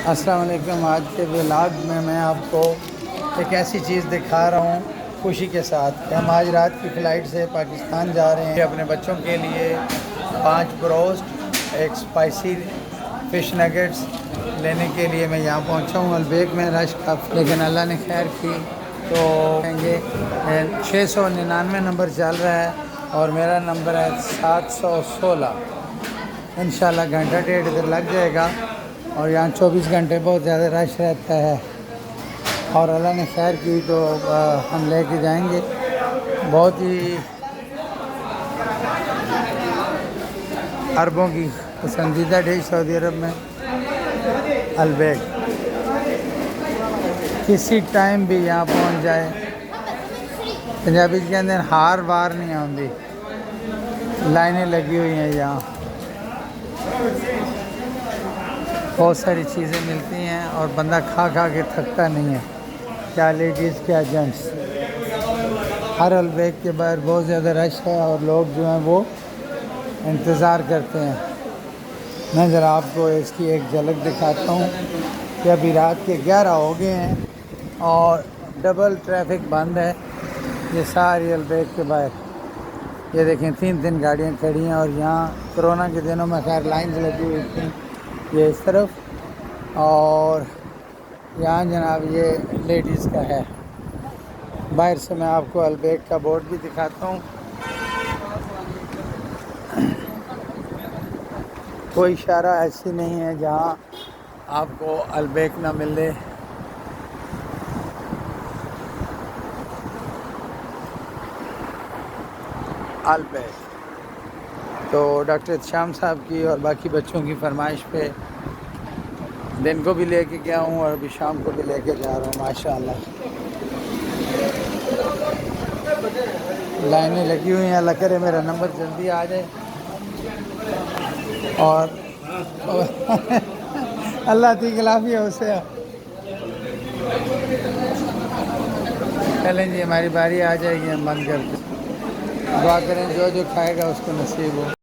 अस्सलाम वालेकुम। आज के व्लॉग में मैं आपको एक ऐसी चीज़ दिखा रहा हूँ खुशी के साथ कि हम आज रात की फ़्लाइट से पाकिस्तान जा रहे हैं। अपने बच्चों के लिए 5 ब्रोस्ट, एक स्पाइसी फ़िश नगेट्स लेने के लिए मैं यहाँ पहुँचा हूँ। अलबेक में रश काफ़ी, लेकिन अल्लाह ने खैर की तो ये 699 नंबर चल रहा है और मेरा नंबर है 716। इंशाल्लाह घंटा डेढ़ इधर लग जाएगा और यहाँ 24 घंटे बहुत ज़्यादा रश रहता है और अल्लाह ने खैर की तो हम लेके जाएंगे। बहुत ही अरबों की पसंदीदा डिश सऊदी अरब में अलबेक। किसी टाइम भी यहाँ पहुँच जाए, पंजाबी के अंदर हार वार नहीं आती, लाइनें लगी हुई हैं। यहाँ बहुत सारी चीज़ें मिलती हैं और बंदा खा खा के थकता नहीं है, क्या लेडीज़ क्या जेंट्स। हर अलबेक के बाहर बहुत ज़्यादा रश है और लोग जो हैं वो इंतज़ार करते हैं। मैं ज़रा आपको इसकी एक झलक दिखाता हूँ कि अभी रात के 11 हो गए हैं और डबल ट्रैफिक बंद है। ये सारी अलबेक के बाहर ये देखें 3 गाड़ियाँ खड़ी हैं और यहाँ कोरोना के दिनों में खैर लाइन्स लगी हुई थी ये इस तरफ, और यहाँ जनाब ये लेडीज़ का है। बाहर से मैं आपको अलबेक का बोर्ड भी दिखाता हूँ। कोई इशारा ऐसी नहीं है जहाँ आपको अलबेक ना मिले। अलबेक तो डॉक्टर शाम साहब की और बाकी बच्चों की फरमाइश पे दिन को भी लेके गया हूँ और अभी शाम को भी लेके जा रहा हूँ। माशाल्लाह लाइनें लगी हुई हैं। अल्लाह करे मेरा नंबर जल्दी आ जाए और अल्लाह की खिलाफी है उसे। चलें जी, हमारी बारी आ जाएगी, हम बंद करते। दुआ करें जो जो खाएगा उसको नसीब हो।